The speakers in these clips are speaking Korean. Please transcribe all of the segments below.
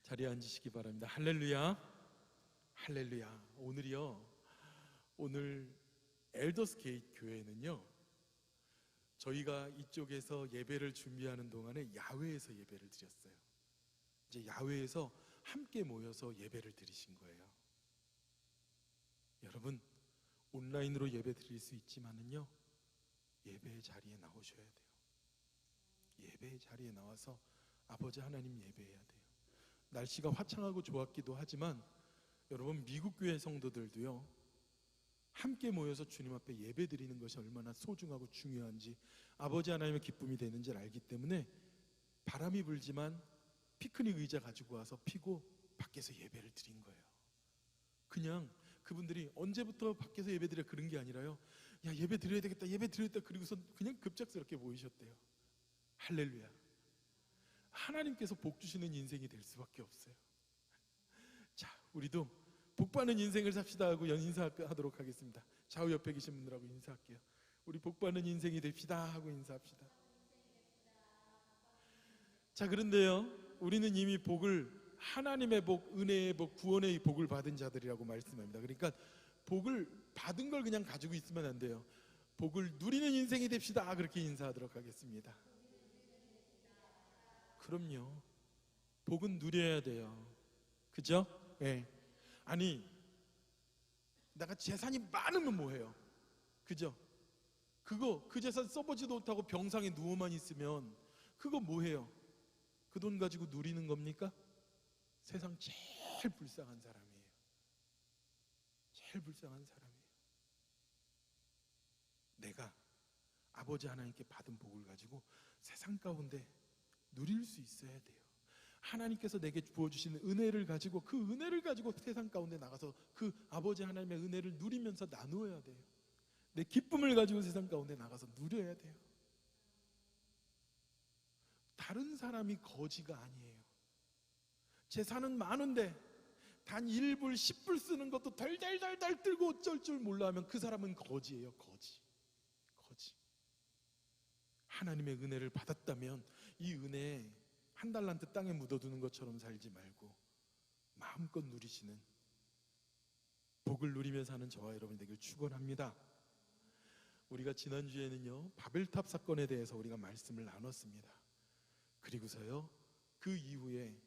자리에 앉으시기 바랍니다. 할렐루야, 할렐루야. 오늘 엘더스 게이트 교회는요, 저희가 이쪽에서 예배를 준비하는 동안에 야외에서 예배를 드렸어요. 이제 야외에서 함께 모여서 예배를 드리신 거예요. 여러분, 온라인으로 예배 드릴 수 있지만은요, 예배의 자리에 나오셔야 돼요. 예배의 자리에 나와서 아버지 하나님 예배해야 돼요. 날씨가 화창하고 좋았기도 하지만 여러분, 미국 교회 성도들도요, 함께 모여서 주님 앞에 예배 드리는 것이 얼마나 소중하고 중요한지, 아버지 하나님의 기쁨이 되는지를 알기 때문에 바람이 불지만 피크닉 의자 가지고 와서 피고 밖에서 예배를 드린 거예요. 그냥 그분들이 언제부터 밖에서 예배 드려 그런 게 아니라요, 야, 예배 드려야 되겠다, 예배 드려야겠다, 그리고서 그냥 급작스럽게 모이셨대요. 할렐루야. 하나님께서 복 주시는 인생이 될 수밖에 없어요. 자, 우리도 복 받는 인생을 삽시다 하고 인사하도록 하겠습니다. 좌우 옆에 계신 분들하고 인사할게요. 우리 복 받는 인생이 됩시다 하고 인사합시다. 자, 그런데요, 우리는 이미 복을, 하나님의 복, 은혜의 복, 구원의 복을 받은 자들이라고 말씀합니다. 그러니까 복을 받은 걸 그냥 가지고 있으면 안 돼요. 복을 누리는 인생이 됩시다, 그렇게 인사하도록 하겠습니다. 그럼요, 복은 누려야 돼요. 그죠? 네. 아니, 내가 재산이 많으면 뭐해요? 그죠? 그 재산 써보지도 못하고 병상에 누워만 있으면 그거 뭐해요? 그 돈 가지고 누리는 겁니까? 세상 제일 불쌍한 사람이에요. 제일 불쌍한 사람이에요. 내가 아버지 하나님께 받은 복을 가지고 세상 가운데 누릴 수 있어야 돼요. 하나님께서 내게 부어주시는 은혜를 가지고, 그 은혜를 가지고 세상 가운데 나가서 그 아버지 하나님의 은혜를 누리면서 나누어야 돼요. 내 기쁨을 가지고 세상 가운데 나가서 누려야 돼요. 다른 사람이 거지가 아니에요. 재산은 많은데 단 1불 10불 쓰는 것도 덜덜덜덜 들고 어쩔 줄 몰라 하면 그 사람은 거지예요. 거지. 하나님의 은혜를 받았다면 이 은혜 한 달란트 땅에 묻어두는 것처럼 살지 말고 마음껏 누리시는, 복을 누리며 사는 저와 여러분 되길 축원합니다. 우리가 지난주에는요, 바벨탑 사건에 대해서 우리가 말씀을 나눴습니다. 그리고서요, 그 이후에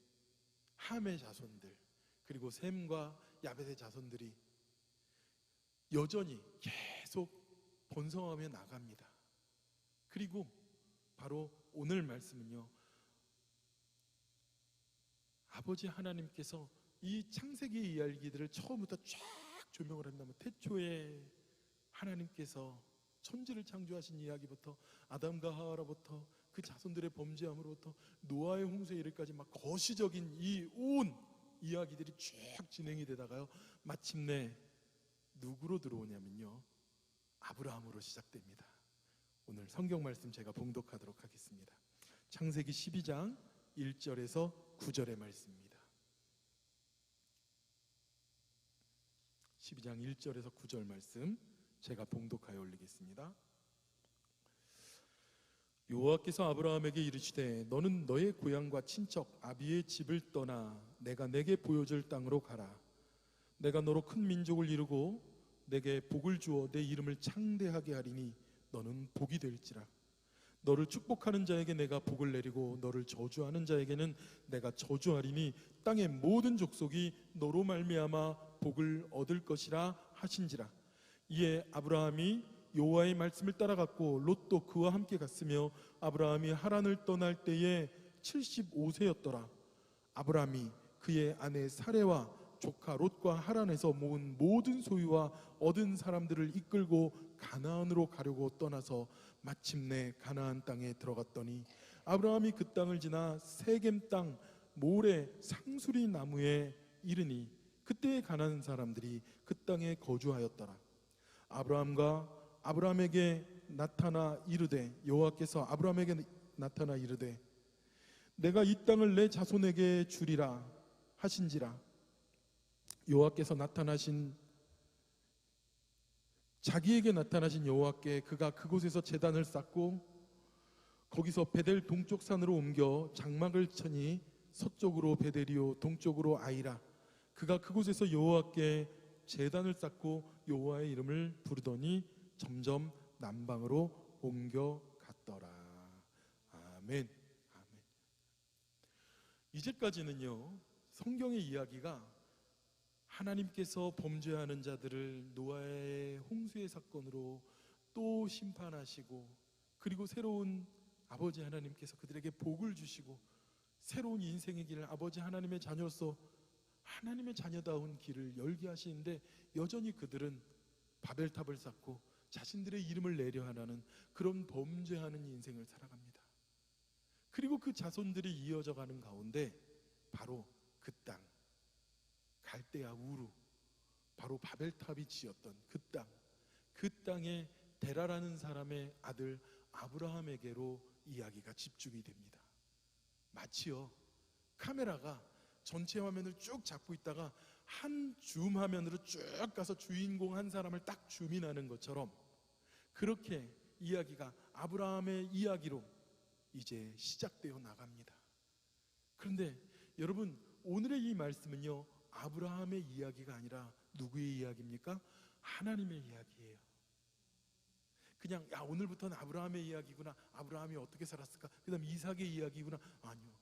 함의 자손들, 그리고 셈과 야벳의 자손들이 여전히 계속 번성하며 나갑니다. 그리고 바로 오늘 말씀은요, 아버지 하나님께서 이 창세기 이야기들을 처음부터 쫙 조명을 한다면, 태초에 하나님께서 천지를 창조하신 이야기부터 아담과 하와로부터 그 자손들의 범죄함으로부터 노아의 홍수에 이르기까지 막 거시적인 이 온 이야기들이 쭉 진행이 되다가요, 마침내 누구로 들어오냐면요, 아브라함으로 시작됩니다. 오늘 성경 말씀 제가 봉독하도록 하겠습니다. 창세기 12장 1절에서 9절의 말씀입니다. 12장 1절에서 9절 말씀 제가 봉독하여 올리겠습니다. 여호와께서 아브라함에게 이르시되 너는 너의 고향과 친척 아비의 집을 떠나 내가 내게 보여줄 땅으로 가라. 내가 너로 큰 민족을 이루고 내게 복을 주어 내 이름을 창대하게 하리니 너는 복이 될지라. 너를 축복하는 자에게 내가 복을 내리고 너를 저주하는 자에게는 내가 저주하리니 땅의 모든 족속이 너로 말미암아 복을 얻을 것이라 하신지라. 이에 아브라함이 여호와의 말씀을 따라갔고 롯도 그와 함께 갔으며 아브라함이 하란을 떠날 때에 75세였더라. 아브라함이 그의 아내 사레와 조카 롯과 하란에서 모은 모든 소유와 얻은 사람들을 이끌고 가나안으로 가려고 떠나서 마침내 가나안 땅에 들어갔더니 아브라함이 그 땅을 지나 세겜 땅 모래 상수리 나무에 이르니 그때 가나안 사람들이 그 땅에 거주하였더라. 아브라함에게 나타나 이르되, 여호와께서 아브라함에게 나타나 이르되 내가 이 땅을 내 자손에게 주리라 하신지라. 여호와께서 자기에게 나타나신 여호와께 그가 그곳에서 제단을 쌓고 거기서 베델 동쪽 산으로 옮겨 장막을 쳐니 서쪽으로 베델이요 동쪽으로 아이라. 그가 그곳에서 여호와께 제단을 쌓고 여호와의 이름을 부르더니 점점 남방으로 옮겨갔더라. 아멘. 아멘. 이제까지는요, 성경의 이야기가 하나님께서 범죄하는 자들을 노아의 홍수의 사건으로 또 심판하시고, 그리고 새로운 아버지 하나님께서 그들에게 복을 주시고 새로운 인생의 길을 아버지 하나님의 자녀로서 하나님의 자녀다운 길을 열게 하시는데, 여전히 그들은 바벨탑을 쌓고 자신들의 이름을 내려 하라는 그런 범죄하는 인생을 살아갑니다. 그리고 그 자손들이 이어져 가는 가운데 바로 그 땅, 갈대아 우루, 바로 바벨탑이 지었던 그 땅에 데라라는 사람의 아들 아브라함에게로 이야기가 집중이 됩니다. 마치요, 카메라가 전체 화면을 쭉 잡고 있다가 한 줌 화면으로 쭉 가서 주인공 한 사람을 딱 줌인하는 것처럼, 그렇게 이야기가 아브라함의 이야기로 이제 시작되어 나갑니다. 그런데 여러분, 오늘의 이 말씀은요, 아브라함의 이야기가 아니라 누구의 이야기입니까? 하나님의 이야기예요. 그냥 오늘부터는 아브라함의 이야기구나, 아브라함이 어떻게 살았을까, 그 다음 이삭의 이야기구나. 아니요.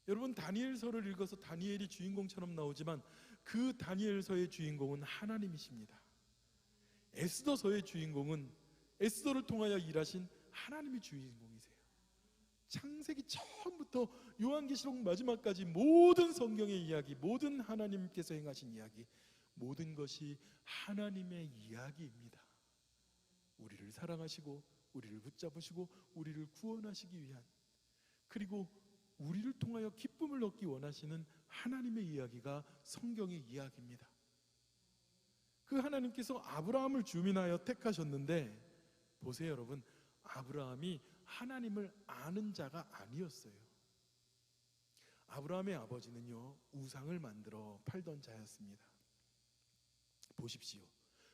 여러분, 다니엘서를 읽어서 다니엘이 주인공처럼 나오지만 그 다니엘서의 주인공은 하나님이십니다. 에스더서의 주인공은 에스더를 통하여 일하신 하나님이 주인공이세요. 창세기 처음부터 요한계시록 마지막까지 모든 성경의 이야기, 모든 하나님께서 행하신 이야기, 모든 것이 하나님의 이야기입니다. 우리를 사랑하시고 우리를 붙잡으시고 우리를 구원하시기 위한, 그리고 우리를 통하여 기쁨을 얻기 원하시는 하나님의 이야기가 성경의 이야기입니다. 그 하나님께서 아브라함을 주민하여 택하셨는데, 보세요 여러분, 아브라함이 하나님을 아는 자가 아니었어요. 아브라함의 아버지는요, 우상을 만들어 팔던 자였습니다. 보십시오,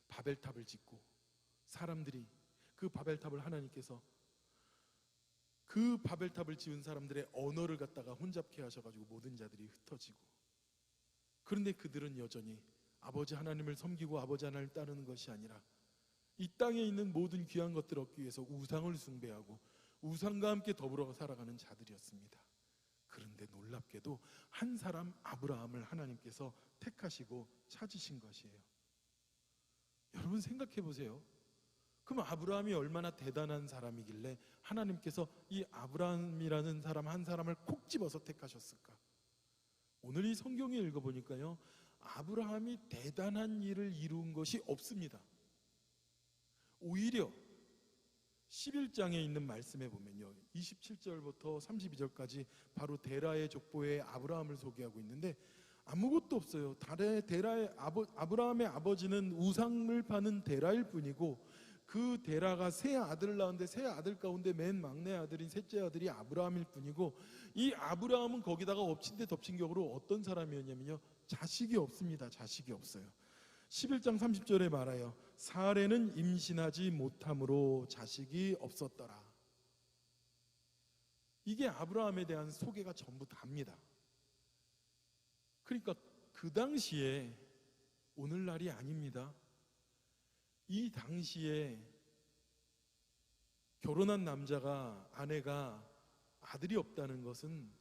바벨탑을 짓고 사람들이 그 바벨탑을 하나님께서 그 바벨탑을 지은 사람들의 언어를 갖다가 혼잡케 하셔가지고 모든 자들이 흩어지고, 그런데 그들은 여전히 아버지 하나님을 섬기고 아버지 하나님을 따르는 것이 아니라 이 땅에 있는 모든 귀한 것들을 얻기 위해서 우상을 숭배하고 우상과 함께 더불어 살아가는 자들이었습니다. 그런데 놀랍게도 한 사람 아브라함을 하나님께서 택하시고 찾으신 것이에요. 여러분 생각해 보세요. 그럼 아브라함이 얼마나 대단한 사람이길래 하나님께서 이 아브라함이라는 사람 한 사람을 콕 집어서 택하셨을까? 오늘 이 성경에 읽어보니까요, 아브라함이 대단한 일을 이룬 것이 없습니다. 오히려 11장에 있는 말씀에 보면요, 27절부터 32절까지 바로 데라의 족보에 아브라함을 소개하고 있는데 아무것도 없어요. 아브라함의 아버지는 우상을 파는 데라일 뿐이고, 그 데라가 세 아들을 낳았는데 세 아들 가운데 맨 막내 아들인 셋째 아들이 아브라함일 뿐이고, 이 아브라함은 거기다가 엎친 데 덮친 격으로 어떤 사람이었냐면요, 자식이 없습니다. 자식이 없어요. 11장 30절에 말하여 사레는 임신하지 못함으로 자식이 없었더라. 이게 아브라함에 대한 소개가 전부 답니다. 그러니까 그 당시에, 오늘날이 아닙니다. 이 당시에 결혼한 남자가, 아내가 아들이 없다는 것은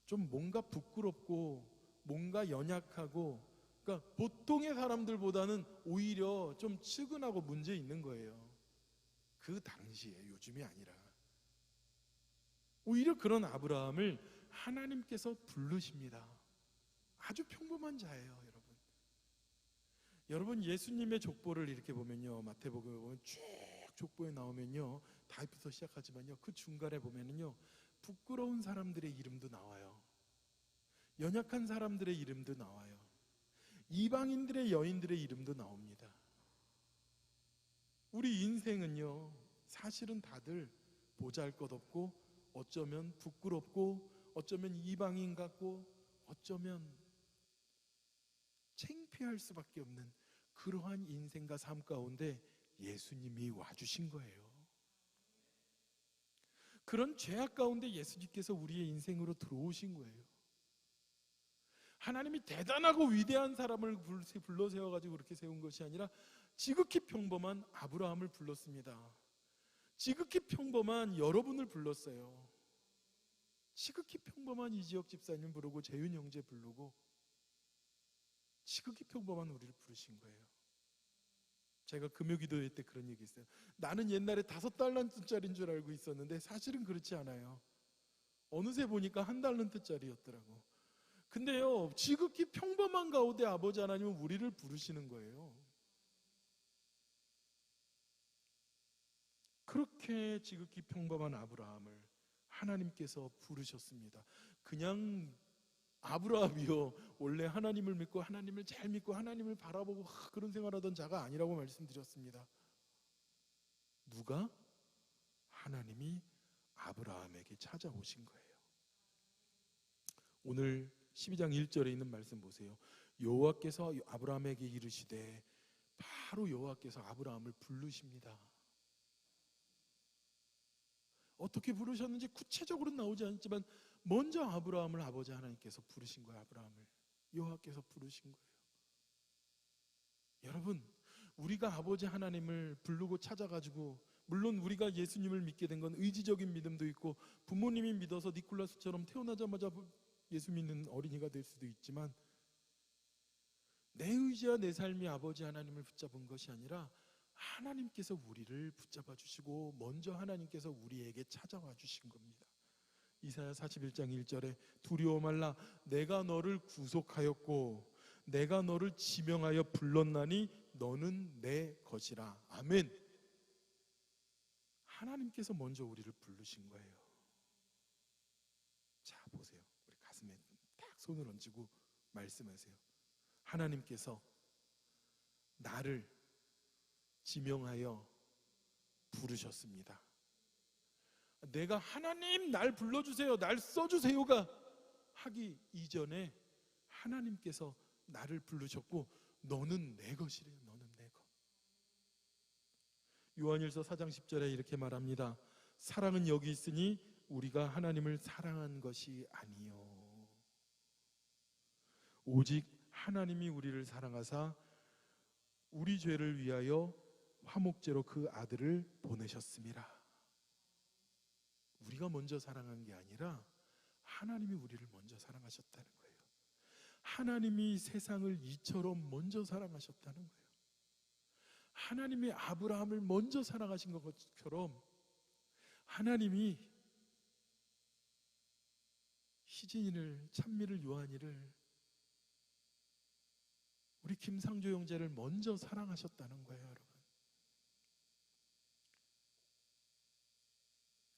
좀 뭔가 부끄럽고 뭔가 연약하고, 그러니까 보통의 사람들보다는 오히려 좀 측은하고 문제 있는 거예요. 그 당시에, 요즘이 아니라. 오히려 그런 아브라함을 하나님께서 부르십니다. 아주 평범한 자예요, 여러분. 여러분, 예수님의 족보를 이렇게 보면요, 마태복음에 보면 쭉 족보에 나오면요, 다윗부터 시작하지만요, 그 중간에 보면은요, 부끄러운 사람들의 이름도 나와요. 연약한 사람들의 이름도 나와요. 이방인들의 여인들의 이름도 나옵니다. 우리 인생은요, 사실은 다들 보잘것없고, 어쩌면 부끄럽고, 어쩌면 이방인 같고, 어쩌면 창피할 수밖에 없는 그러한 인생과 삶 가운데 예수님이 와주신 거예요. 그런 죄악 가운데 예수님께서 우리의 인생으로 들어오신 거예요. 하나님이 대단하고 위대한 사람을 불러 세워가지고 그렇게 세운 것이 아니라 지극히 평범한 아브라함을 불렀습니다. 지극히 평범한 여러분을 불렀어요. 지극히 평범한 이지혁 집사님 부르고 재윤 형제 부르고 지극히 평범한 우리를 부르신 거예요. 제가 금요기도회 때 그런 얘기 했어요. 나는 옛날에 5달란트짜리인 줄 알고 있었는데 사실은 그렇지 않아요. 어느새 보니까 1달란트짜리였더라고. 근데요, 지극히 평범한 가운데 아버지 하나님은 우리를 부르시는 거예요. 그렇게 지극히 평범한 아브라함을 하나님께서 부르셨습니다. 그냥 아브라함이요, 원래 하나님을 믿고 하나님을 잘 믿고 하나님을 바라보고 그런 생활하던 자가 아니라고 말씀드렸습니다. 누가? 하나님이 아브라함에게 찾아오신 거예요. 오늘 12장 1절에 있는 말씀 보세요. 여호와께서 아브라함에게 이르시되, 바로 여호와께서 아브라함을 부르십니다. 어떻게 부르셨는지 구체적으로는 나오지 않지만 먼저 아브라함을 아버지 하나님께서 부르신 거예요. 아브라함을 여호와께서 부르신 거예요. 여러분, 우리가 아버지 하나님을 부르고 찾아가지고, 물론 우리가 예수님을 믿게 된 건 의지적인 믿음도 있고 부모님이 믿어서 니콜라스처럼 태어나자마자 예수 믿는 어린이가 될 수도 있지만, 내 의지와 내 삶이 아버지 하나님을 붙잡은 것이 아니라 하나님께서 우리를 붙잡아 주시고 먼저 하나님께서 우리에게 찾아와 주신 겁니다. 이사야 41장 1절에 두려워 말라, 내가 너를 구속하였고 내가 너를 지명하여 불렀나니 너는 내 것이라. 아멘. 하나님께서 먼저 우리를 부르신 거예요. 자, 보세요. 우리 가슴에 딱 손을 얹고 말씀하세요. 하나님께서 나를 지명하여 부르셨습니다. 내가 하나님 날 불러주세요, 날 써주세요가 하기 이전에 하나님께서 나를 부르셨고 너는 내 것이래요. 너는 내 것. 요한일서 4장 10절에 이렇게 말합니다. 사랑은 여기 있으니 우리가 하나님을 사랑한 것이 아니요 오직 하나님이 우리를 사랑하사 우리 죄를 위하여 화목제로 그 아들을 보내셨습니다. 우리가 먼저 사랑한 게 아니라 하나님이 우리를 먼저 사랑하셨다는 거예요. 하나님이 세상을 이처럼 먼저 사랑하셨다는 거예요. 하나님이 아브라함을 먼저 사랑하신 것처럼 하나님이 희진이를, 찬미를, 요한이를, 우리 김상조 형제를 먼저 사랑하셨다는 거예요. 여러분,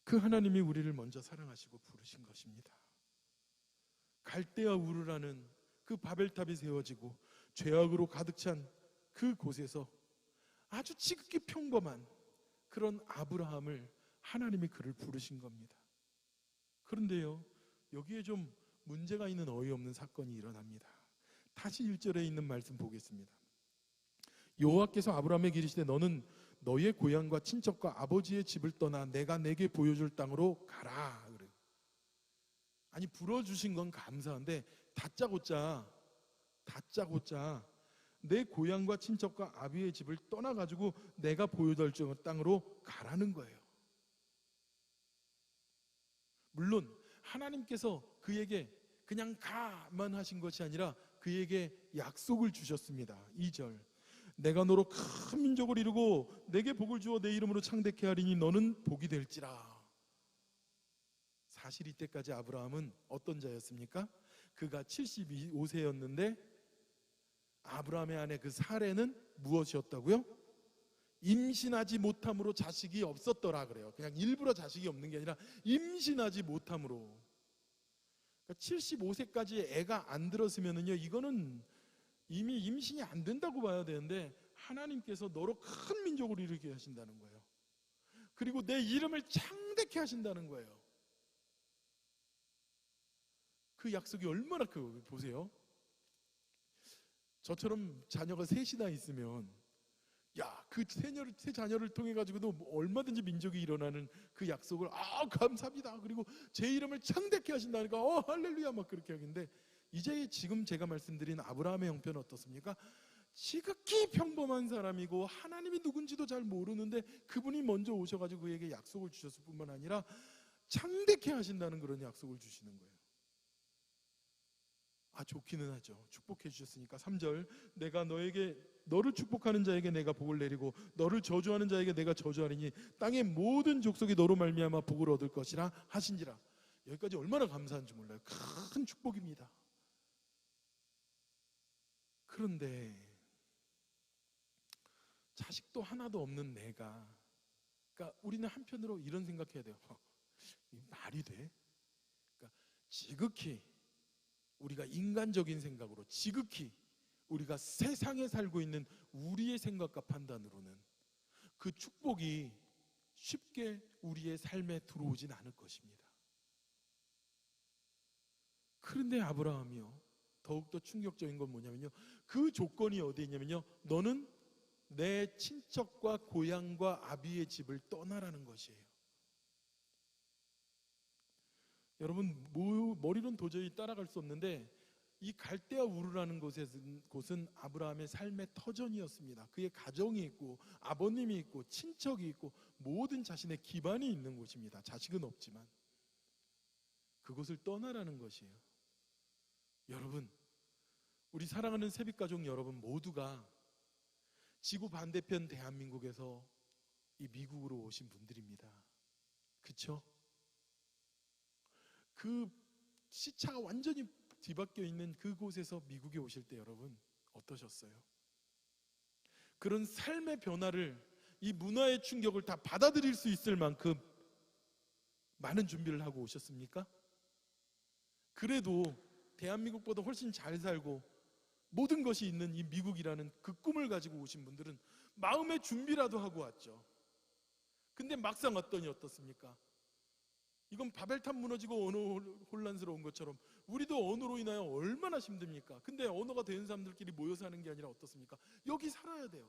그 하나님이 우리를 먼저 사랑하시고 부르신 것입니다. 갈대아 우르라는 그 바벨탑이 세워지고 죄악으로 가득 찬 그 곳에서 아주 지극히 평범한 그런 아브라함을 하나님이 그를 부르신 겁니다. 그런데요, 여기에 좀 문제가 있는 어이없는 사건이 일어납니다. 다시 1절에 있는 말씀 보겠습니다. 여호와께서 아브라함에게 이르시되 너는 너의 고향과 친척과 아버지의 집을 떠나 내가 내게 보여줄 땅으로 가라. 그래요. 아니, 불어주신 건 감사한데 다짜고짜 내 고향과 친척과 아비의 집을 떠나가지고 내가 보여줄 땅으로 가라는 거예요. 물론 하나님께서 그에게 그냥 가만 하신 것이 아니라 그에게 약속을 주셨습니다. 2절, 내가 너로 큰 민족을 이루고 내게 복을 주어 내 이름으로 창대케 하리니 너는 복이 될지라. 사실 이때까지 아브라함은 어떤 자였습니까? 그가 75세였는데 아브라함의 아내 그 사레는 무엇이었다고요? 임신하지 못함으로 자식이 없었더라 그래요. 그냥 일부러 자식이 없는 게 아니라 임신하지 못함으로. 그러니까 75세까지 애가 안 들었으면은요, 이거는 이미 임신이 안 된다고 봐야 되는데 하나님께서 너로 큰 민족을 이루게 하신다는 거예요. 그리고 내 이름을 창대케 하신다는 거예요. 그 약속이 얼마나 보세요. 저처럼 자녀가 셋이나 있으면 야, 그 세 자녀를 통해 가지고도 얼마든지 민족이 일어나는 그 약속을 감사합니다. 그리고 제 이름을 창대케 하신다니까 할렐루야 막 그렇게 하겠는데, 이제 지금 제가 말씀드린 아브라함의 형편은 어떻습니까? 지극히 평범한 사람이고 하나님이 누군지도 잘 모르는데 그분이 먼저 오셔가지고 그에게 약속을 주셨을 뿐만 아니라 창대케 하신다는 그런 약속을 주시는 거예요. 좋기는 하죠. 축복해 주셨으니까. 3절, 내가 너를 축복하는 자에게 내가 복을 내리고 너를 저주하는 자에게 내가 저주하리니 땅의 모든 족속이 너로 말미암아 복을 얻을 것이라 하신지라. 여기까지 얼마나 감사한지 몰라요. 큰 축복입니다. 그런데 자식도 하나도 없는 그러니까 우리는 한편으로 이런 생각해야 돼요. 이 말이 돼? 그러니까 지극히 우리가 인간적인 생각으로, 지극히 우리가 세상에 살고 있는 우리의 생각과 판단으로는 그 축복이 쉽게 우리의 삶에 들어오진 않을 것입니다. 그런데 아브라함이요, 더욱더 충격적인 건 뭐냐면요, 그 조건이 어디에 있냐면요, 너는 내 친척과 고향과 아비의 집을 떠나라는 것이에요. 여러분, 머리로는 도저히 따라갈 수 없는데 이 갈대아 우르라는 곳은 아브라함의 삶의 터전이었습니다. 그의 가정이 있고 아버님이 있고 친척이 있고 모든 자신의 기반이 있는 곳입니다. 자식은 없지만 그곳을 떠나라는 것이에요. 여러분, 우리 사랑하는 새빛가족 여러분 모두가 지구 반대편 대한민국에서 이 미국으로 오신 분들입니다. 그렇죠? 그 시차가 완전히 뒤바뀌어 있는 그곳에서 미국에 오실 때 여러분 어떠셨어요? 그런 삶의 변화를, 이 문화의 충격을 다 받아들일 수 있을 만큼 많은 준비를 하고 오셨습니까? 그래도 대한민국보다 훨씬 잘 살고 모든 것이 있는 이 미국이라는 그 꿈을 가지고 오신 분들은 마음의 준비라도 하고 왔죠. 근데 막상 왔더니 어떻습니까? 이건 바벨탑 무너지고 언어 혼란스러운 것처럼 우리도 언어로 인하여 얼마나 힘듭니까? 근데 언어가 되는 사람들끼리 모여 사는 게 아니라 어떻습니까? 여기 살아야 돼요.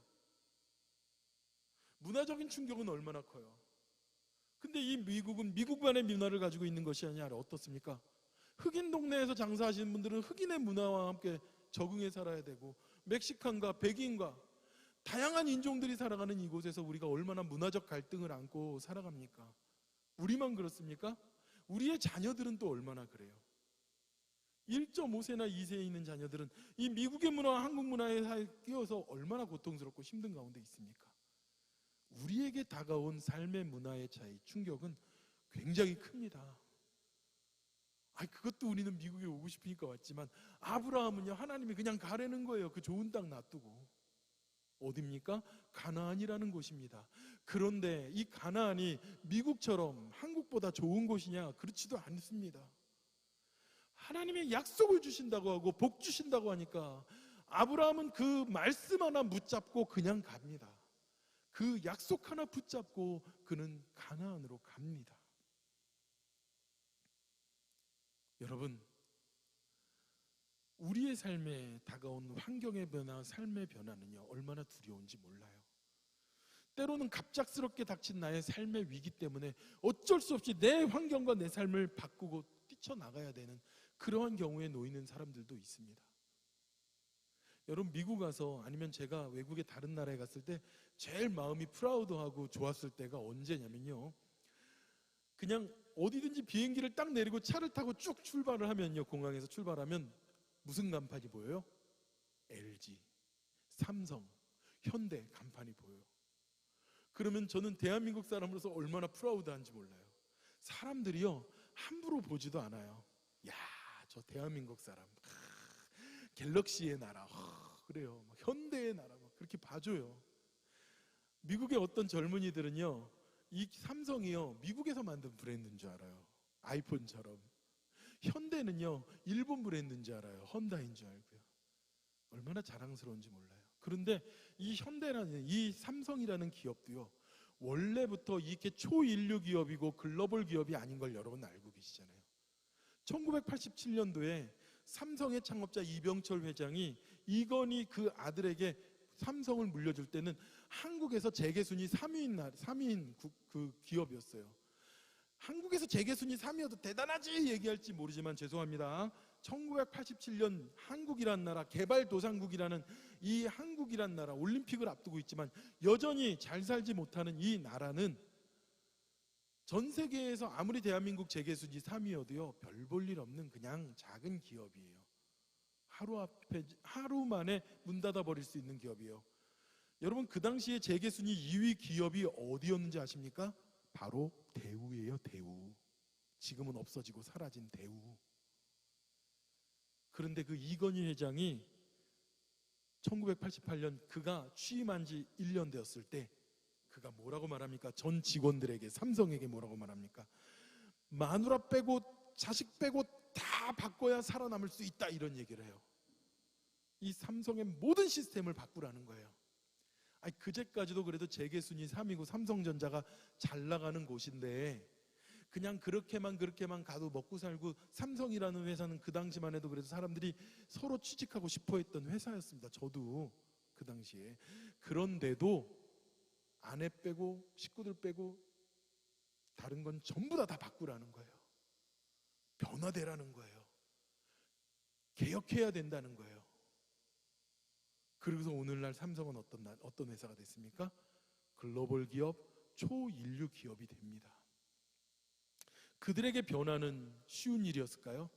문화적인 충격은 얼마나 커요. 근데 이 미국은 미국만의 문화를 가지고 있는 것이 아니라 어떻습니까? 흑인 동네에서 장사하시는 분들은 흑인의 문화와 함께 적응해 살아야 되고, 멕시칸과 백인과 다양한 인종들이 살아가는 이곳에서 우리가 얼마나 문화적 갈등을 안고 살아갑니까? 우리만 그렇습니까? 우리의 자녀들은 또 얼마나 그래요? 1.5세나 2세에 있는 자녀들은 이 미국의 문화와 한국 문화에 끼어서 얼마나 고통스럽고 힘든 가운데 있습니까? 우리에게 다가온 삶의 문화의 차이, 충격은 굉장히 큽니다. 그것도 우리는 미국에 오고 싶으니까 왔지만 아브라함은요, 하나님이 그냥 가라는 거예요. 그 좋은 땅 놔두고. 어디입니까? 가나안이라는 곳입니다. 그런데 이 가나안이 미국처럼 한국보다 좋은 곳이냐? 그렇지도 않습니다. 하나님의 약속을 주신다고 하고 복 주신다고 하니까 아브라함은 그 말씀 하나 붙잡고 그냥 갑니다. 그 약속 하나 붙잡고 그는 가나안으로 갑니다. 여러분, 우리의 삶에 다가온 환경의 변화, 삶의 변화는요, 얼마나 두려운지 몰라요. 때로는 갑작스럽게 닥친 나의 삶의 위기 때문에 어쩔 수 없이 내 환경과 내 삶을 바꾸고 뛰쳐나가야 되는 그러한 경우에 놓이는 사람들도 있습니다. 여러분, 미국 가서, 아니면 제가 외국의 다른 나라에 갔을 때 제일 마음이 프라우드하고 좋았을 때가 언제냐면요, 그냥 어디든지 비행기를 딱 내리고 차를 타고 쭉 출발을 하면요, 공항에서 출발하면 무슨 간판이 보여요? LG, 삼성, 현대 간판이 보여요. 그러면 저는 대한민국 사람으로서 얼마나 프라우드한지 몰라요. 사람들이요, 함부로 보지도 않아요. 야, 저 대한민국 사람, 갤럭시의 나라, 그래요. 현대의 나라, 그렇게 봐줘요. 미국의 어떤 젊은이들은요, 이 삼성이요, 미국에서 만든 브랜드인 줄 알아요. 아이폰처럼. 현대는요, 일본 브랜드인 줄 알아요. 헌다인 줄 알고요. 얼마나 자랑스러운지 몰라요. 그런데 이 현대라는, 이 삼성이라는 기업도요, 원래부터 이렇게 초인류 기업이고 글로벌 기업이 아닌 걸 여러분 알고 계시잖아요. 1987년도에 삼성의 창업자 이병철 회장이 이건희 그 아들에게 삼성을 물려줄 때는 한국에서 재계순위 3위인 그 기업이었어요. 한국에서 재계순위 3위여도 대단하지 얘기할지 모르지만 죄송합니다. 1987년 한국이란 나라, 개발도상국이라는 이 한국이란 나라, 올림픽을 앞두고 있지만 여전히 잘 살지 못하는 이 나라는 전 세계에서 아무리 대한민국 재계순위 3위여도요, 별 볼 일 없는 그냥 작은 기업이에요. 하루 만에 문 닫아 버릴 수 있는 기업이에요. 여러분, 그 당시에 재계순위 2위 기업이 어디였는지 아십니까? 바로 대우예요. 대우. 지금은 없어지고 사라진 대우. 그런데 그 이건희 회장이 1988년 그가 취임한 지 1년 되었을 때 그가 뭐라고 말합니까? 전 직원들에게, 삼성에게 뭐라고 말합니까? 마누라 빼고 자식 빼고 다 바꿔야 살아남을 수 있다, 이런 얘기를 해요. 이 삼성의 모든 시스템을 바꾸라는 거예요. 아니, 그제까지도 그래도 재계순위 3위고 삼성전자가 잘 나가는 곳인데 그냥 그렇게만 가도 먹고 살고, 삼성이라는 회사는 그 당시만 해도 그래도 사람들이 서로 취직하고 싶어 했던 회사였습니다. 저도 그 당시에. 그런데도 아내 빼고 식구들 빼고 다른 건 전부 다 바꾸라는 거예요. 변화되라는 거예요. 개혁해야 된다는 거예요. 그래서 오늘날 삼성은 어떤 회사가 됐습니까? 글로벌 기업, 초인류 기업이 됩니다. 그들에게 변화는 쉬운 일이었을까요?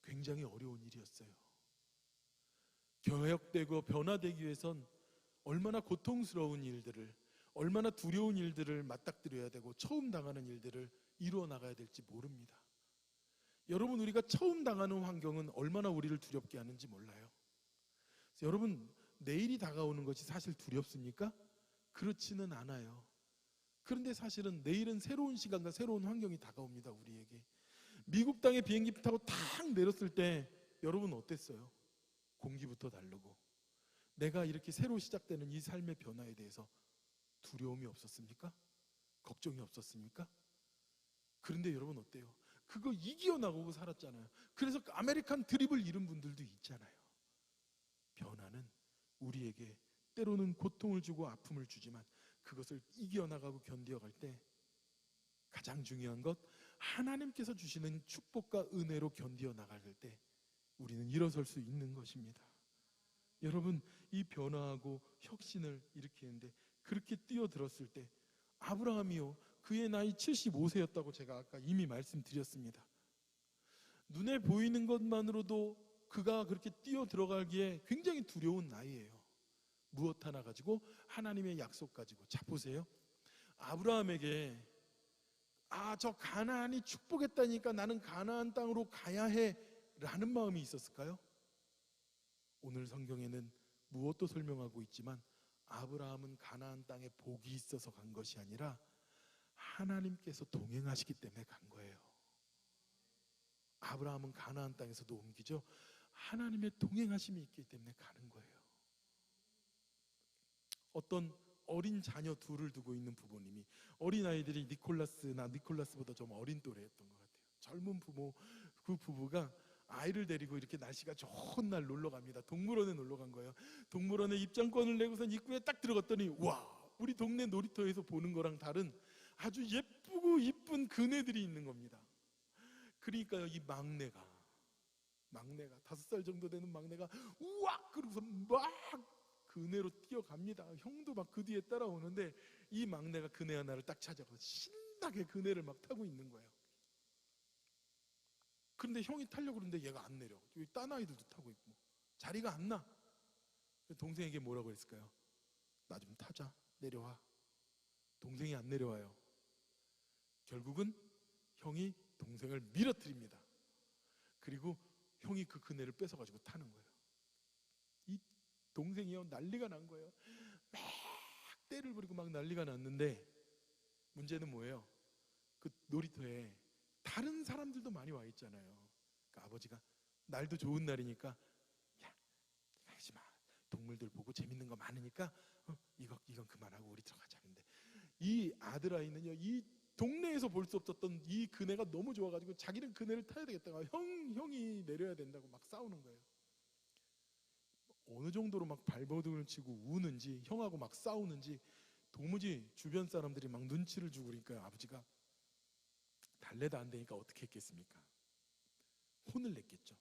굉장히 어려운 일이었어요. 개혁되고 변화되기 위해선 얼마나 고통스러운 일들을, 얼마나 두려운 일들을 맞닥뜨려야 되고 처음 당하는 일들을 이루어 나가야 될지 모릅니다. 여러분, 우리가 처음 당하는 환경은 얼마나 우리를 두렵게 하는지 몰라요. 여러분, 내일이 다가오는 것이 사실 두렵습니까? 그렇지는 않아요. 그런데 사실은 내일은 새로운 시간과 새로운 환경이 다가옵니다. 우리에게. 미국 땅에 비행기 타고 탁 내렸을 때 여러분 어땠어요? 공기부터 다르고 내가 이렇게 새로 시작되는 이 삶의 변화에 대해서 두려움이 없었습니까? 걱정이 없었습니까? 그런데 여러분 어때요? 그거 이겨나가고 살았잖아요. 그래서 아메리칸 드립을 잃은 분들도 있잖아요. 변화는 우리에게 때로는 고통을 주고 아픔을 주지만 그것을 이겨나가고 견뎌갈 때 가장 중요한 것, 하나님께서 주시는 축복과 은혜로 견뎌나갈 때 우리는 일어설 수 있는 것입니다. 여러분, 이 변화하고 혁신을 일으키는데 그렇게 뛰어들었을 때 아브라함이요, 그의 나이 75세였다고 제가 아까 이미 말씀드렸습니다. 눈에 보이는 것만으로도 그가 그렇게 뛰어들어가기에 굉장히 두려운 나이예요. 무엇 하나 가지고, 하나님의 약속 가지고. 자, 보세요. 아브라함에게 저 가나안이 축복했다니까 나는 가나안 땅으로 가야 해 라는 마음이 있었을까요? 오늘 성경에는 무엇도 설명하고 있지만 아브라함은 가나안 땅에 복이 있어서 간 것이 아니라 하나님께서 동행하시기 때문에 간 거예요. 아브라함은 가나안 땅에서도 옮기죠. 하나님의 동행하심이 있기 때문에 가는 거예요. 어떤 어린 자녀 둘을 두고 있는 부모님이, 어린아이들이 니콜라스보다 좀 어린 또래였던 것 같아요. 젊은 부모, 그 부부가 아이를 데리고 이렇게 날씨가 좋은 날 놀러 갑니다. 동물원에 놀러 간 거예요. 동물원에 입장권을 내고선 입구에 딱 들어갔더니 와, 우리 동네 놀이터에서 보는 거랑 다른 아주 예쁘고 이쁜 그네들이 있는 겁니다. 그러니까 이 막내가 5살 정도 되는 막내가 우악 그러고서 막 그네로 뛰어갑니다. 형도 막 그 뒤에 따라오는데 이 막내가 그네 하나를 딱 찾아가서 신나게 그네를 막 타고 있는 거예요. 그런데 형이 타려고 그러는데 얘가 안 내려. 여기 딴 아이들도 타고 있고 자리가 안 나. 동생에게 뭐라고 했을까요? 나 좀 타자, 내려와. 동생이 안 내려와요. 결국은 형이 동생을 밀어뜨립니다. 그리고 형이 그 그네를 뺏어가지고 타는 거예요. 이 동생이요, 난리가 난 거예요. 막 떼를 부리고 막 난리가 났는데 문제는 뭐예요? 그 놀이터에 다른 사람들도 많이 와 있잖아요. 그러니까 아버지가 날도 좋은 날이니까 야, 하지 마. 동물들 보고 재밌는 거 많으니까 이건 그만하고 우리 들어가자. 근데 이 아들아이는요, 이 동네에서 볼 수 없었던 이 그네가 너무 좋아가지고 자기는 그네를 타야 되겠다고 형이 내려야 된다고 막 싸우는 거예요. 어느 정도로 막 발버둥을 치고 우는지, 형하고 막 싸우는지 도무지 주변 사람들이 막 눈치를 주고 그러니까 아버지가 달래도 안 되니까 어떻게 했겠습니까? 혼을 냈겠죠.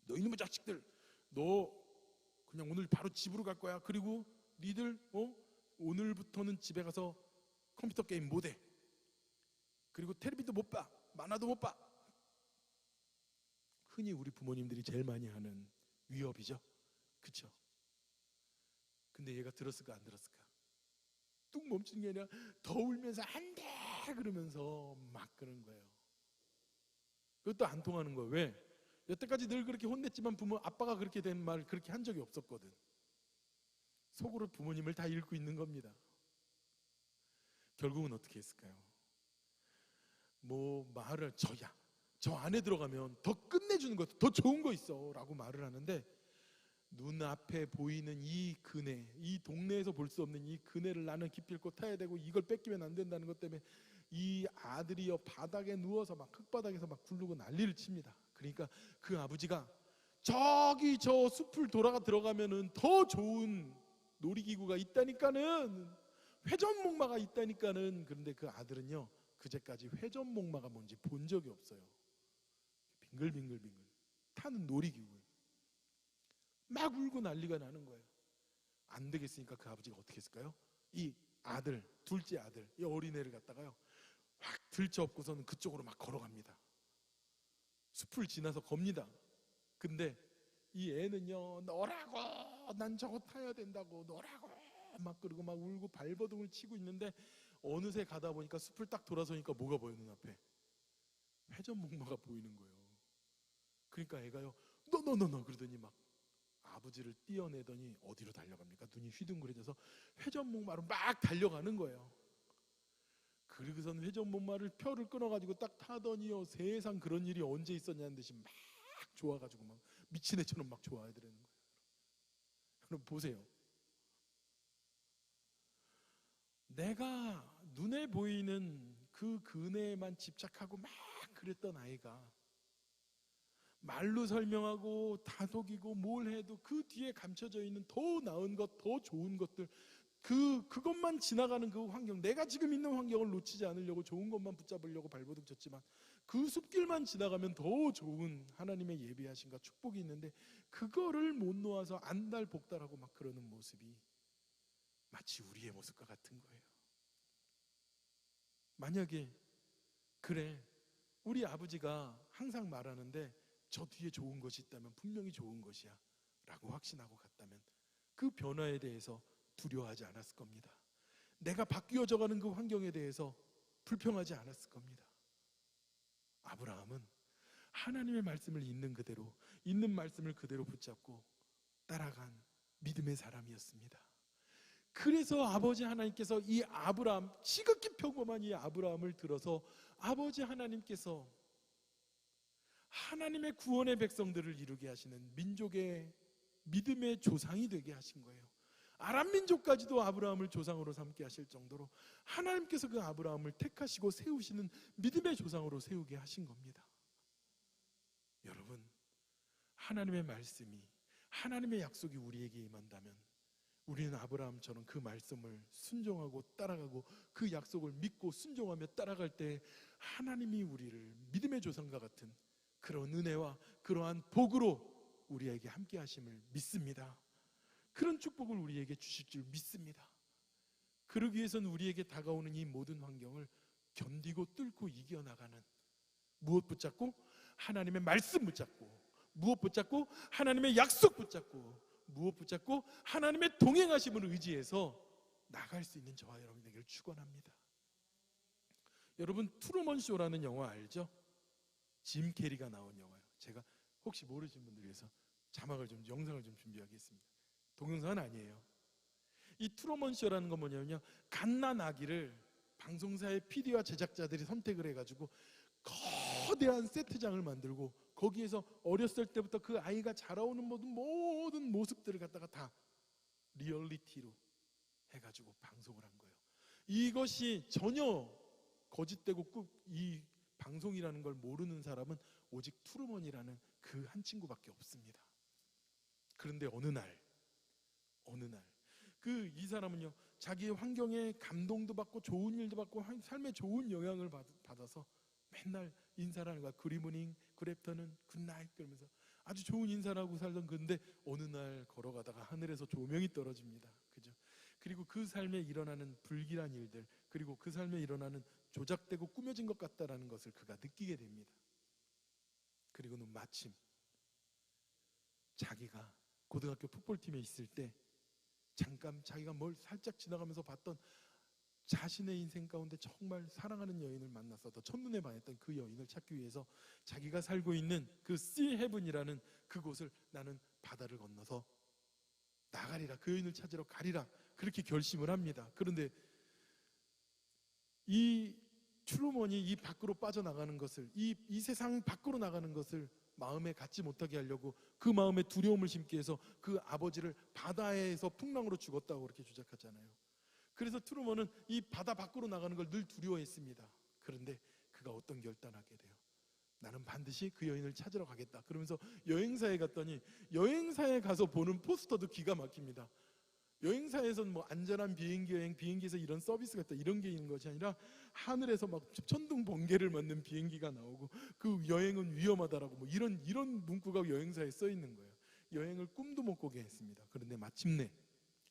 너 이놈의 자식들, 너 그냥 오늘 바로 집으로 갈 거야. 그리고 니들 오늘부터는 집에 가서 컴퓨터 게임 못해. 그리고 텔레비도 못 봐. 만화도 못 봐. 흔히 우리 부모님들이 제일 많이 하는 위협이죠. 그쵸? 근데 얘가 들었을까 안 들었을까? 뚝 멈추는 게 아니라 더 울면서 안 돼! 그러면서 막 그런 거예요. 그것도 안 통하는 거예요. 왜? 여태까지 늘 그렇게 혼냈지만 아빠가 그렇게 된 말 그렇게 한 적이 없었거든. 속으로 부모님을 다 잃고 있는 겁니다. 결국은 어떻게 했을까요? 뭐 말을 저 안에 들어가면 더 끝내주는 것, 더 좋은 거 있어 라고 말을 하는데 눈앞에 보이는 이 그네, 이 동네에서 볼 수 없는 이 그네를 나는 기필코 타야 되고 이걸 뺏기면 안 된다는 것 때문에 이 아들이요 바닥에 누워서 막 흙바닥에서 막 굴르고 난리를 칩니다. 그러니까 그 아버지가 저기 저 숲을 돌아가 들어가면은 더 좋은 놀이기구가 있다니까는, 회전목마가 있다니까는. 그런데 그 아들은요 그제까지 회전목마가 뭔지 본 적이 없어요. 빙글빙글빙글 타는 놀이기구 막 울고 난리가 나는 거예요. 안 되겠으니까 그 아버지가 어떻게 했을까요? 이 아들, 둘째 아들, 이 어린애를 갖다가요 확 들쳐업고서는 그쪽으로 막 걸어갑니다. 숲을 지나서 겁니다. 근데 이 애는요 너라고, 난 저거 타야 된다고, 너라고 막 그러고 막 울고 발버둥을 치고 있는데 어느새 가다 보니까 숲을 딱 돌아서니까 뭐가 보여? 눈앞에 회전목마가 보이는 거예요. 그러니까 애가요 너 그러더니 막 아버지를 띄어내더니 어디로 달려갑니까? 눈이 휘둥그레져서 회전목마로 막 달려가는 거예요. 그리고선 회전목마를 표를 끊어가지고 딱 타더니요 세상 그런 일이 언제 있었냐는 듯이 막 좋아가지고 막 미친 애처럼 막 좋아하더라는 거예요. 여러분 보세요. 내가 눈에 보이는 그 그네에만 집착하고 막 그랬던 아이가 말로 설명하고 다독이고 뭘 해도 그 뒤에 감춰져 있는 더 나은 것, 더 좋은 것들, 그것만 지나가는 그 환경, 내가 지금 있는 환경을 놓치지 않으려고 좋은 것만 붙잡으려고 발버둥 쳤지만 그 숲길만 지나가면 더 좋은 하나님의 예비하심과 축복이 있는데 그거를 못 놓아서 안달복달하고 막 그러는 모습이 마치 우리의 모습과 같은 거예요. 만약에 그래, 우리 아버지가 항상 말하는데 저 뒤에 좋은 것이 있다면 분명히 좋은 것이야 라고 확신하고 갔다면 그 변화에 대해서 두려워하지 않았을 겁니다. 내가 바뀌어져가는 그 환경에 대해서 불평하지 않았을 겁니다. 아브라함은 하나님의 말씀을 있는 그대로, 있는 말씀을 그대로 붙잡고 따라간 믿음의 사람이었습니다. 그래서 아버지 하나님께서 이 아브라함, 지극히 평범한 이 아브라함을 들어서 아버지 하나님께서 하나님의 구원의 백성들을 이루게 하시는 민족의 믿음의 조상이 되게 하신 거예요. 아람 민족까지도 아브라함을 조상으로 삼게 하실 정도로 하나님께서 그 아브라함을 택하시고 세우시는 믿음의 조상으로 세우게 하신 겁니다. 여러분, 하나님의 말씀이, 하나님의 약속이 우리에게 임한다면 우리는 아브라함처럼 그 말씀을 순종하고 따라가고 그 약속을 믿고 순종하며 따라갈 때 하나님이 우리를 믿음의 조상과 같은 그런 은혜와 그러한 복으로 우리에게 함께 하심을 믿습니다. 그런 축복을 우리에게 주실 줄 믿습니다. 그러기 위해서는 우리에게 다가오는 이 모든 환경을 견디고 뚫고 이겨나가는, 무엇 붙잡고? 하나님의 말씀 붙잡고, 무엇 붙잡고? 하나님의 약속 붙잡고, 무엇 붙잡고? 하나님의 동행하심을 의지해서 나갈 수 있는 저와 여러분에게 축원합니다. 여러분, 트루먼 쇼라는 영화 알죠? 짐 캐리가 나온 영화예요. 제가 혹시 모르시는 분들 위해서 영상을 좀 준비하겠습니다. 동영상은 아니에요. 이 트루먼 쇼라는 건 뭐냐면요, 갓난 아기를 방송사의 PD와 제작자들이 선택을 해가지고 거대한 세트장을 만들고 거기에서 어렸을 때부터 그 아이가 자라오는 모든 모습들을 갖다가 다 리얼리티로 해가지고 방송을 한 거예요. 이것이 전혀 거짓되고 이 방송이라는 걸 모르는 사람은 오직 트루먼이라는 그 한 친구밖에 없습니다. 그런데 어느 날 그 이 사람은요, 자기의 환경에 감동도 받고 좋은 일도 받고 삶에 좋은 영향을 받아서 맨날 인사를 하는 거야. 굿이브닝, 굿애프터눈, 굿나잇 그러면서 아주 좋은 인사를 하고 살던. 근데 어느 날 걸어가다가 하늘에서 조명이 떨어집니다. 그죠? 그리고 그 삶에 일어나는 불길한 일들, 그리고 그 삶에 일어나는 조작되고 꾸며진 것 같다라는 것을 그가 느끼게 됩니다. 그리고는 마침 자기가 고등학교 풋볼팀에 있을 때 잠깐 자기가 뭘 살짝 지나가면서 봤던 자신의 인생 가운데 정말 사랑하는 여인을 만나서 더 첫눈에 반했던 그 여인을 찾기 위해서 자기가 살고 있는 그 Sea Heaven이라는 그곳을 나는 바다를 건너서 나가리라, 그 여인을 찾으러 가리라, 그렇게 결심을 합니다. 그런데 이 트루먼이 이 밖으로 빠져나가는 것을, 이 세상 밖으로 나가는 것을 마음에 갖지 못하게 하려고 그 마음에 두려움을 심기 위해서 그 아버지를 바다에서 풍랑으로 죽었다고 그렇게 주장하잖아요. 그래서 트루먼은 이 바다 밖으로 나가는 걸 늘 두려워했습니다. 그런데 그가 어떤 결단하게 돼요. 나는 반드시 그 여인을 찾으러 가겠다. 그러면서 여행사에 갔더니 여행사에 가서 보는 포스터도 기가 막힙니다. 여행사에서는 뭐 안전한 비행기 여행, 비행기에서 이런 서비스가 있다, 이런 게 있는 것이 아니라 하늘에서 막 천둥 번개를 맞는 비행기가 나오고 그 여행은 위험하다라고 뭐 이런 문구가 여행사에 써 있는 거예요. 여행을 꿈도 못 꾸게 했습니다. 그런데 마침내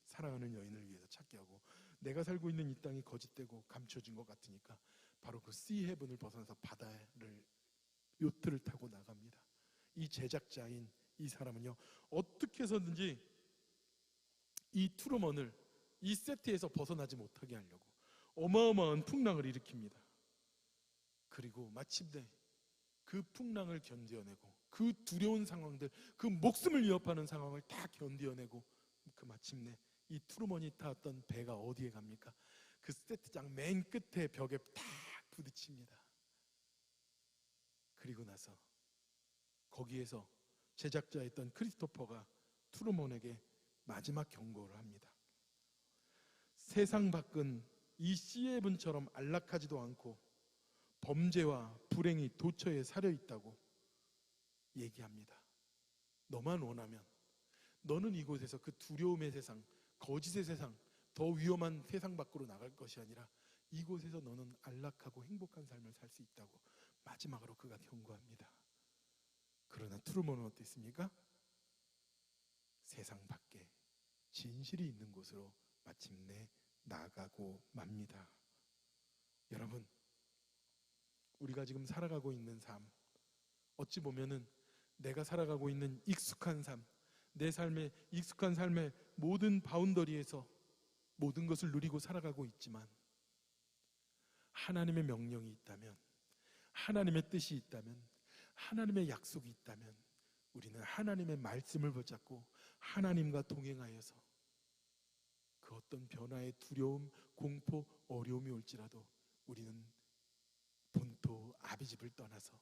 사랑하는 여인을 위해서 찾게 하고, 내가 살고 있는 이 땅이 거짓되고 감춰진 것 같으니까 바로 그 Sea Heaven을 벗어나서 바다를 요트를 타고 나갑니다. 이 제작자인 이 사람은요, 어떻게 해서든지 이 트루먼을 이 세트에서 벗어나지 못하게 하려고 어마어마한 풍랑을 일으킵니다. 그리고 마침내 그 풍랑을 견뎌내고 그 두려운 상황들, 그 목숨을 위협하는 상황을 다 견뎌내고 그 마침내 이 트루먼이 탔던 배가 어디에 갑니까? 그 세트장 맨 끝에 벽에 탁 부딪힙니다. 그리고 나서 거기에서 제작자였던 크리스토퍼가 트루먼에게 마지막 경고를 합니다. 세상 밖은 이 시에븐처럼 안락하지도 않고 범죄와 불행이 도처에 사려 있다고 얘기합니다. 너만 원하면 너는 이곳에서 그 두려움의 세상, 거짓의 세상, 더 위험한 세상 밖으로 나갈 것이 아니라 이곳에서 너는 안락하고 행복한 삶을 살 수 있다고 마지막으로 그가 경고합니다. 그러나 트루먼은 어땠습니까? 세상 밖에 진실이 있는 곳으로 마침내 나가고 맙니다. 여러분, 우리가 지금 살아가고 있는 삶, 어찌 보면은 내가 살아가고 있는 익숙한 삶, 내 삶의 익숙한 삶의 모든 바운더리에서 모든 것을 누리고 살아가고 있지만, 하나님의 명령이 있다면, 하나님의 뜻이 있다면, 하나님의 약속이 있다면 우리는 하나님의 말씀을 붙잡고 하나님과 동행하여서 그 어떤 변화의 두려움, 공포, 어려움이 올지라도 우리는 본토 아비집을 떠나서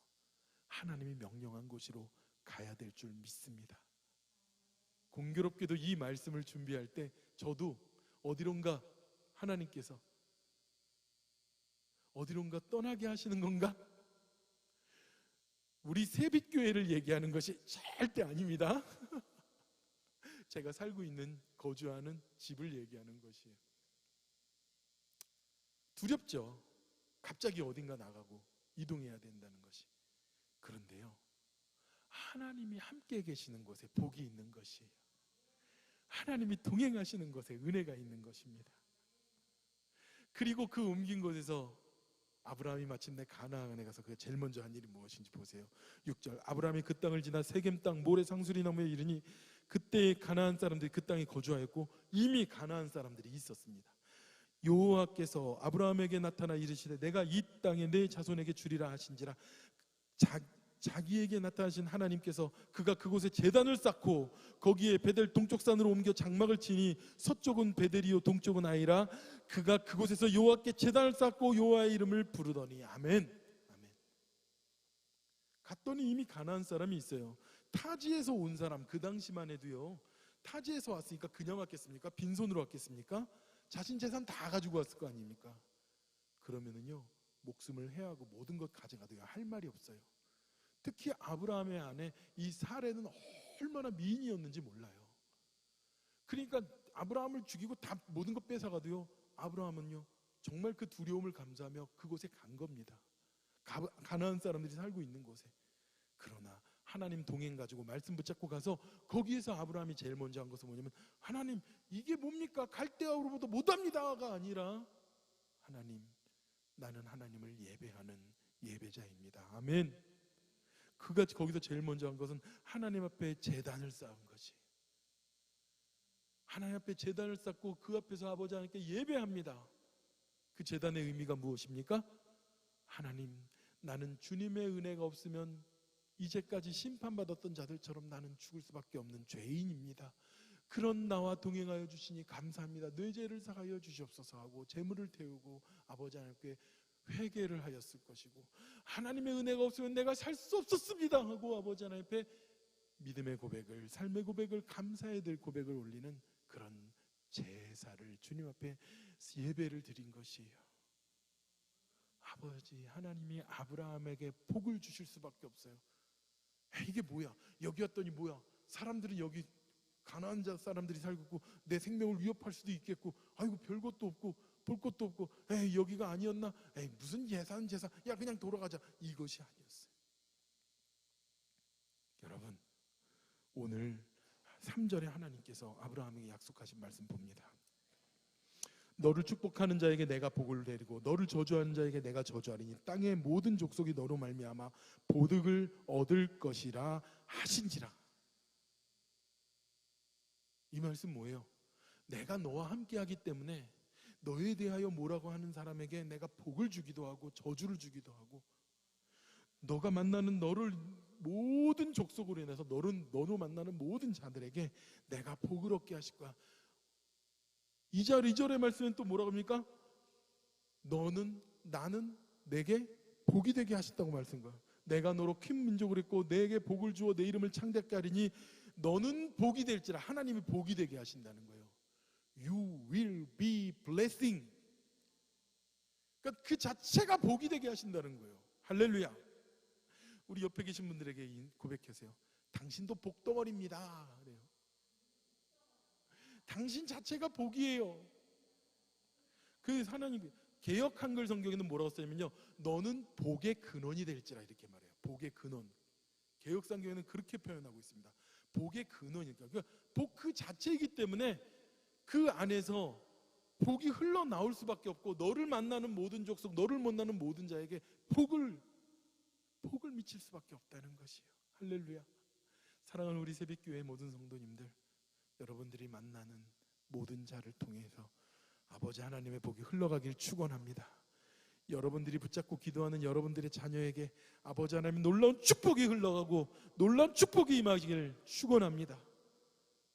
하나님이 명령한 곳으로 가야 될 줄 믿습니다. 공교롭게도 이 말씀을 준비할 때 저도 어디론가 하나님께서 어디론가 떠나게 하시는 건가? 우리 새빛교회를 얘기하는 것이 절대 아닙니다. 제가 살고 있는, 거주하는 집을 얘기하는 것이에요. 두렵죠. 갑자기 어딘가 나가고 이동해야 된다는 것이. 그런데요, 하나님이 함께 계시는 곳에 복이 있는 것이에요. 하나님이 동행하시는 곳에 은혜가 있는 것입니다. 그리고 그 옮긴 곳에서 아브라함이 마침내 가나안에 가서 그 제일 먼저 한 일이 무엇인지 보세요. 6절, 아브라함이 그 땅을 지나 세겜 땅 모래 상수리 나무에 이르니 그때 가나안 사람들이 그 땅에 거주하였고 이미 가나안 사람들이 있었습니다. 여호와께서 아브라함에게 나타나 이르시되 내가 이 땅에 내 자손에게 주리라 하신지라. 자기에게 나타나신 하나님께서 그가 그곳에 제단을 쌓고 거기에 베델 동쪽 산으로 옮겨 장막을 치니 서쪽은 베델이요 동쪽은 아이라. 그가 그곳에서 여호와께 제단을 쌓고 여호와의 이름을 부르더니. 아멘. 아멘. 갔더니 이미 가나안 사람이 있어요. 타지에서 온 사람, 그 당시만 해도요, 타지에서 왔으니까 그냥 왔겠습니까? 빈손으로 왔겠습니까? 자신 재산 다 가지고 왔을 거 아닙니까? 그러면은요, 목숨을 해하고 모든 것 가져가도 할 말이 없어요. 특히 아브라함의 아내 이 사레는 얼마나 미인이었는지 몰라요. 그러니까 아브라함을 죽이고 다 모든 것 뺏어가도요, 아브라함은요 정말 그 두려움을 감수하며 그곳에 간 겁니다. 가나안 사람들이 살고 있는 곳에. 그러나 하나님 동행 가지고 말씀 붙잡고 가서 거기에서 아브라함이 제일 먼저 한 것은 뭐냐면, 하나님 이게 뭡니까? 갈대아우로부터 못합니다가 아니라, 하나님 나는 하나님을 예배하는 예배자입니다. 아멘. 그가 거기서 제일 먼저 한 것은 하나님 앞에 제단을 쌓은 것이. 하나님 앞에 제단을 쌓고 그 앞에서 아버지 하나님께 예배합니다. 그 제단의 의미가 무엇입니까? 하나님, 나는 주님의 은혜가 없으면 이제까지 심판받았던 자들처럼 나는 죽을 수밖에 없는 죄인입니다. 그런 나와 동행하여 주시니 감사합니다. 내 죄를 사하여 주시옵소서 하고 제물을 태우고 아버지 하나님께 회개를 하였을 것이고, 하나님의 은혜가 없으면 내가 살 수 없었습니다 하고 아버지 하나님 앞에 믿음의 고백을, 삶의 고백을, 감사해야 될 고백을 올리는 그런 제사를 주님 앞에 예배를 드린 것이에요. 아버지 하나님이 아브라함에게 복을 주실 수밖에 없어요. 이게 뭐야? 여기 왔더니 뭐야? 사람들은 여기 가나안 사람들이 살고 있고 내 생명을 위협할 수도 있겠고, 아이고 별것도 없고 볼 것도 없고, 에이 여기가 아니었나? 에이 무슨 예산 제사, 야 그냥 돌아가자, 이것이 아니었어요. 여러분, 오늘 3절에 하나님께서 아브라함에게 약속하신 말씀 봅니다. 너를 축복하는 자에게 내가 복을 내리고 너를 저주하는 자에게 내가 저주하리니 땅의 모든 족속이 너로 말미암아 보득을 얻을 것이라 하신지라. 이 말씀 뭐예요? 내가 너와 함께하기 때문에 너에 대하여 뭐라고 하는 사람에게 내가 복을 주기도 하고 저주를 주기도 하고, 너가 만나는 너를 모든 족속으로 인해서 너로 만나는 모든 자들에게 내가 복을 얻게 하실 거야. 2절의 말씀은 또 뭐라고 합니까? 나는 내게 복이 되게 하셨다고 말씀한 거야. 내가 너로 큰 민족을 했고 내게 복을 주어 내 이름을 창대하게 하리니 너는 복이 될지라. 하나님이 복이 되게 하신다는 거예요. You will be blessing. 그러니까 그 자체가 복이 되게 하신다는 거예요. 할렐루야. 우리 옆에 계신 분들에게 고백하세요. 당신도 복덩어리입니다. 그래요. 당신 자체가 복이에요. 그 하나님 개역 한글 성경에는 뭐라고 써있냐면요, 너는 복의 근원이 될지라 이렇게 말해요. 복의 근원. 개역 성경에는 그렇게 표현하고 있습니다. 복의 근원이니까, 그러니까 복 그 자체이기 때문에 그 안에서 복이 흘러나올 수밖에 없고, 너를 만나는 모든 족속, 너를 만나는 모든 자에게 복을 미칠 수밖에 없다는 것이에요. 할렐루야. 사랑하는 우리 새벽교회 모든 성도님들, 여러분들이 만나는 모든 자를 통해서 아버지 하나님의 복이 흘러가길 축원합니다. 여러분들이 붙잡고 기도하는 여러분들의 자녀에게 아버지 하나님 놀라운 축복이 흘러가고 놀라운 축복이 임하기를 축원합니다.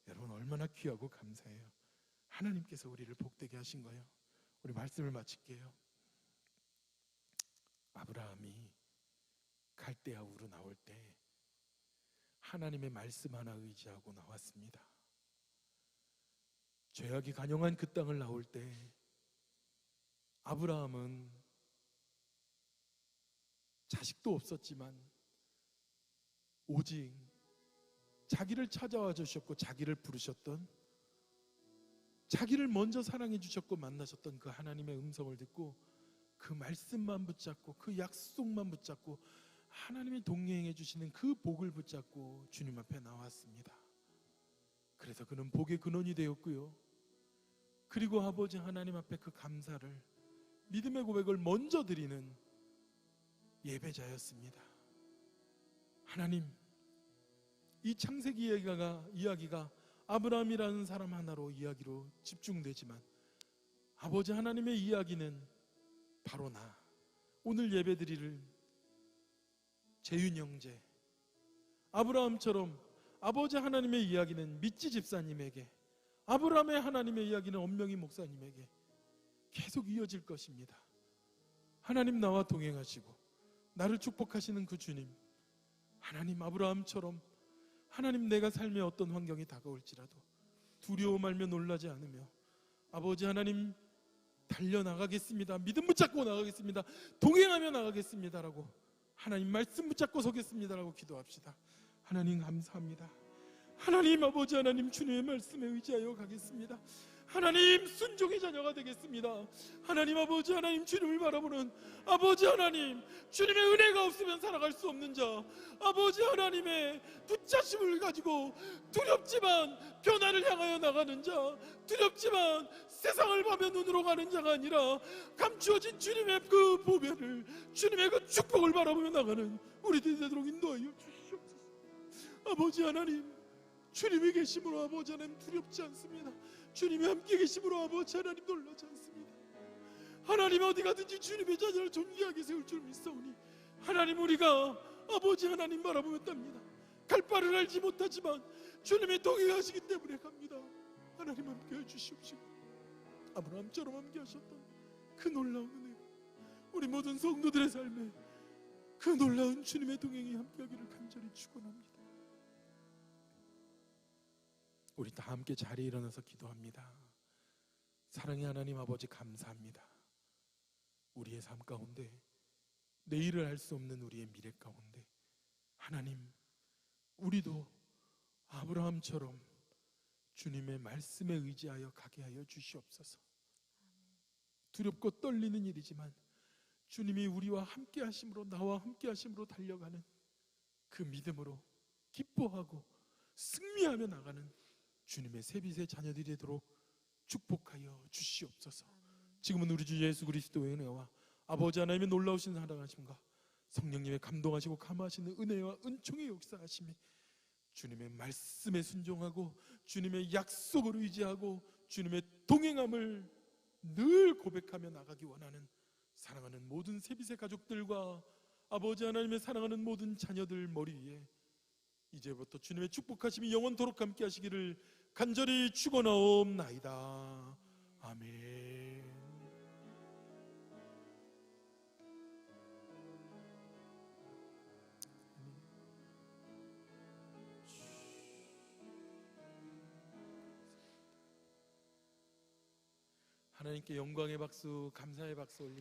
여러분 얼마나 귀하고 감사해요. 하나님께서 우리를 복되게 하신 거예요. 우리 말씀을 마칠게요. 아브라함이 갈대아 우르 나올 때 하나님의 말씀 하나 의지하고 나왔습니다. 죄악이 간영한 그 땅을 나올 때 아브라함은 자식도 없었지만 오직 자기를 찾아와 주셨고 자기를 부르셨던, 자기를 먼저 사랑해 주셨고 만나셨던 그 하나님의 음성을 듣고 그 말씀만 붙잡고 그 약속만 붙잡고 하나님이 동행해 주시는 그 복을 붙잡고 주님 앞에 나왔습니다. 그래서 그는 복의 근원이 되었고요, 그리고 아버지 하나님 앞에 그 감사를, 믿음의 고백을 먼저 드리는 예배자였습니다. 하나님, 이 창세기 이야기가 아브라함이라는 사람 하나로 이야기로 집중되지만 아버지 하나님의 이야기는 바로 나, 오늘 예배드릴 재윤 형제, 아브라함처럼 아버지 하나님의 이야기는 미찌 집사님에게, 아브라함의 하나님의 이야기는 엄명희 목사님에게 계속 이어질 것입니다. 하나님 나와 동행하시고 나를 축복하시는 그 주님, 하나님 아브라함처럼 하나님 내가 삶에 어떤 환경이 다가올지라도 두려워 말며 놀라지 않으며 아버지 하나님 달려나가겠습니다, 믿음 붙잡고 나가겠습니다, 동행하며 나가겠습니다라고, 하나님 말씀 붙잡고 서겠습니다라고 기도합시다. 하나님 감사합니다. 하나님 아버지 하나님 주님의 말씀에 의지하여 가겠습니다. 하나님 순종의 자녀가 되겠습니다. 하나님 아버지 하나님 주님을 바라보는 아버지 하나님, 주님의 은혜가 없으면 살아갈 수 없는 자, 아버지 하나님의 붙자심을 가지고 두렵지만 변화를 향하여 나가는 자, 두렵지만 세상을 보며 눈으로 가는 자가 아니라 감추어진 주님의 그 보배를, 주님의 그 축복을 바라보며 나가는 우리들이 되도록 인도하여 주시옵소서. 아버지 하나님, 주님이 계심으로 아버지 하나님 두렵지 않습니다. 주님이 함께 계심으로 아버지 하나님 놀라지 않습니다. 하나님 어디 가든지 주님의 자녀를 존귀하게 세울 줄 믿사오니 하나님 우리가 아버지 하나님 바라보며 땁니다. 갈 바를 알지 못하지만 주님의 동행하시기 때문에 갑니다. 하나님 함께 해주시옵시고 아브라함처럼 함께 하셨던 그 놀라운 은혜, 우리 모든 성도들의 삶에 그 놀라운 주님의 동행이 함께하기를 간절히 축원합니다. 우리 다 함께 자리에 일어나서 기도합니다. 사랑의 하나님 아버지 감사합니다. 우리의 삶 가운데, 내일을 알 수 없는 우리의 미래 가운데 하나님, 우리도 아브라함처럼 주님의 말씀에 의지하여 가게 하여 주시옵소서. 두렵고 떨리는 일이지만 주님이 우리와 함께 하심으로, 나와 함께 하심으로 달려가는 그 믿음으로 기뻐하고 승리하며 나가는 주님의 세빛의 자녀들이 되도록 축복하여 주시옵소서. 지금은 우리 주 예수 그리스도의 은혜와 아버지 하나님의 놀라우신 사랑하심과 성령님의 감동하시고 감화하시는 은혜와 은총의 역사하심이 주님의 말씀에 순종하고 주님의 약속을 의지하고 주님의 동행함을 늘 고백하며 나가기 원하는 사랑하는 모든 세빛의 가족들과 아버지 하나님의 사랑하는 모든 자녀들 머리 위에 이제부터 주님의 축복하심이 영원토록 함께 하시기를 간절히 축원하옵나이다. 아멘. 하나님께 영광의 박수, 감사의 박수 올립니다.